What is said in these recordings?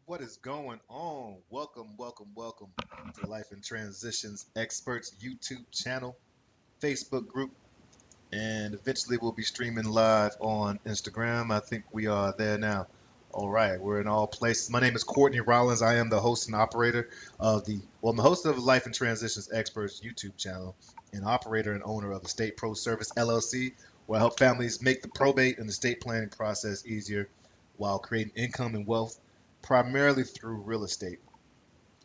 What is going on? Welcome to the Life and Transitions Experts YouTube channel, Facebook group, and eventually we'll be streaming live on Instagram. I think we are there now. All right, we're in all places. My name is Courtney Rollins. I am the host and operator I'm the host of the Life and Transitions Experts YouTube channel and operator and owner of Estate Pro Service LLC, where I help families make the probate and estate planning process easier while creating income and wealth primarily through real estate.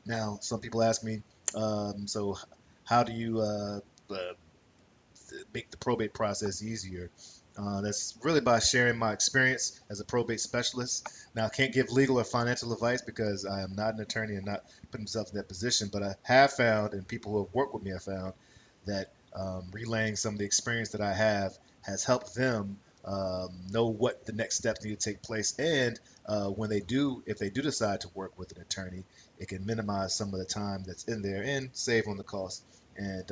Now, some people ask me, so how do you uh, make the probate process easier? That's really by sharing my experience as a probate specialist. Now, I can't give legal or financial advice because I am not an attorney and not putting myself in that position, but I have found, and people who have worked with me have found, that relaying some of the experience that I have has helped them know what the next steps need to take place. And when they do, if they do decide to work with an attorney, it can minimize some of the time that's in there and save on the cost. And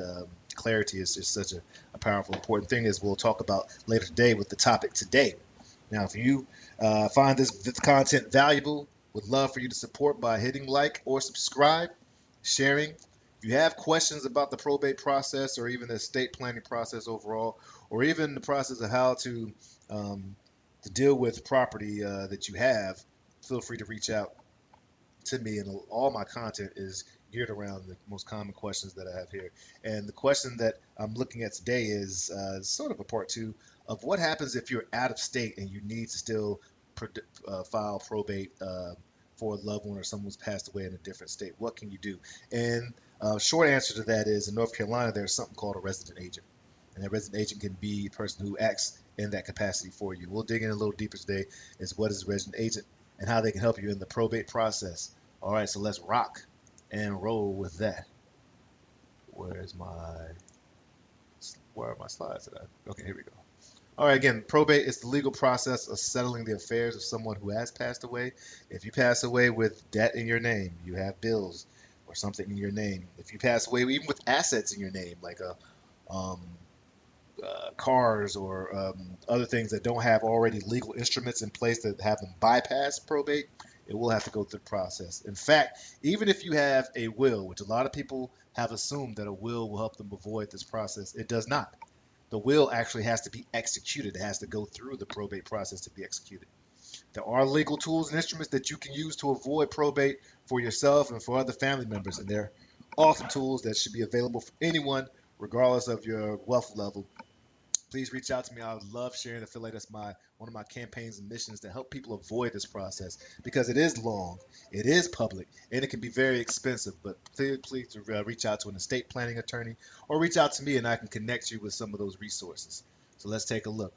clarity is just such a powerful, important thing, as we'll talk about later today with the topic today. Now, if you find this content valuable, would love for you to support by hitting like or subscribe, sharing. If you have questions about the probate process or even the estate planning process overall, or even the process of how um, to deal with property that you have, feel free to reach out to me, and all my content is geared around the most common questions that I have here. And the question that I'm looking at today is sort of a part two of what happens if you're out of state and you need to still file probate for a loved one or someone who's passed away in a different state. What can you do? And short answer to that is in North Carolina, there's something called a resident agent. And that resident agent can be a person who acts in that capacity for you. We'll dig in a little deeper today is what is a resident agent and how they can help you in the probate process. All right, so let's rock and roll with that. Where's my, where are my slides today? Okay, here we go. All right, again, probate is the legal process of settling the affairs of someone who has passed away. If you pass away with debt in your name, you have bills or something in your name. If you pass away even with assets in your name, like um, cars or other things that don't have already legal instruments in place that have them bypass probate, it will have to go through the process. In fact, even if you have a will, which a lot of people have assumed that a will help them avoid this process, it does not. The will actually has to be executed. It has to go through the probate process to be executed. There are legal tools and instruments that you can use to avoid probate for yourself and for other family members, and they're awesome tools that should be available for anyone, regardless of your wealth level. Please reach out to me. I would love sharing. I feel like that's my one of my campaigns and missions to help people avoid this process because it is long, it is public, and it can be very expensive. But please reach out to an estate planning attorney or reach out to me, and I can connect you with some of those resources. So let's take a look.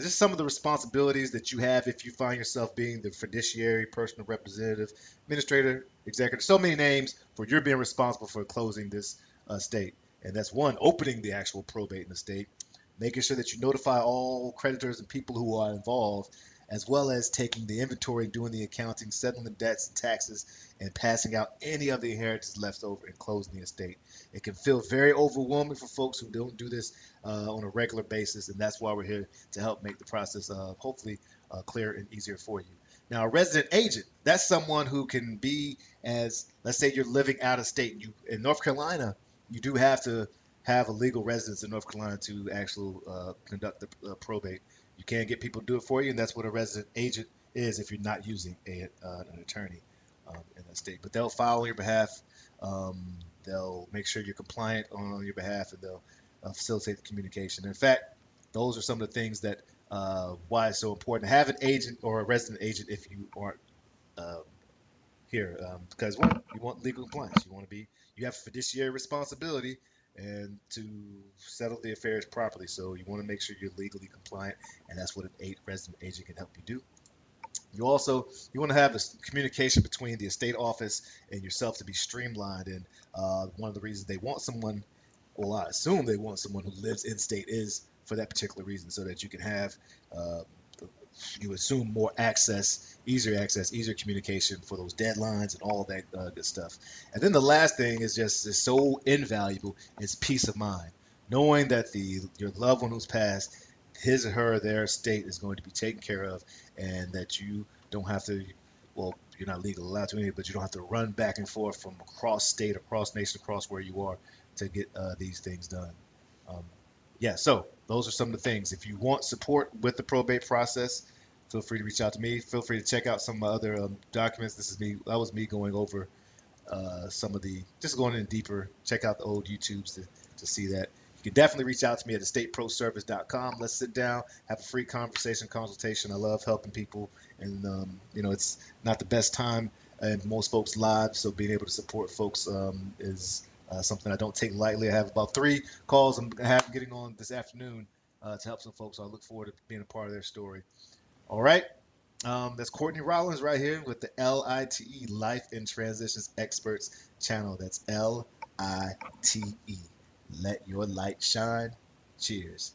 Just some of the responsibilities that you have if you find yourself being the fiduciary, personal representative, administrator, executive, so many names for you're being responsible for closing this estate. And that's one, opening the actual probate in the state, making sure that you notify all creditors and people who are involved, as well as taking the inventory, doing the accounting, settling the debts and taxes, and passing out any of the inheritance left over and closing the estate. It can feel very overwhelming for folks who don't do this on a regular basis, and that's why we're here to help make the process hopefully clearer and easier for you. Now, a resident agent, that's someone who can be as, let's say you're living out of state. You in North Carolina, you do have to have a legal residence in North Carolina to actually conduct the probate. You can't get people to do it for you, and that's what a resident agent is if you're not using an attorney in that state. But they'll file on your behalf. Um, they'll make sure you're compliant on your behalf, and they'll facilitate the communication. In fact, those are some of the things that why it's so important to have an agent or a resident agent if you aren't uh, here, because one, you want legal compliance. You have fiduciary responsibility and to settle the affairs properly. So you want to make sure you're legally compliant, and that's what an eight resident agent can help you do. You want to have this communication between the estate office and yourself to be streamlined. And one of the reasons they want someone, well, I assume they want someone who lives in state is for that particular reason, so that you can have uh, you assume more access, easier communication for those deadlines and all that good stuff. And then the last thing is just is so invaluable is peace of mind, knowing that the your loved one who's passed, his or her their estate is going to be taken care of, and that you don't have to. Well, you're not legally allowed to, but you don't have to run back and forth from across state, across nation, across where you are to get these things done. Um, yeah, so those are some of the things. If you want support with the probate process, feel free to reach out to me. Feel free to check out some other documents. That was me going over some of the, just going in deeper. Check out the old YouTubes to see that. You can definitely reach out to me at estateproservice.com. Let's sit down, have a free conversation, consultation. I love helping people, and it's not the best time in most folks' lives, so being able to support folks is something I don't take lightly. I have about 3 calls I'm getting on this afternoon to help some folks. So I look forward to being a part of their story. All right. That's Courtney Rollins right here with the LITE Life in Transitions Experts channel. That's LITE. Let your light shine. Cheers.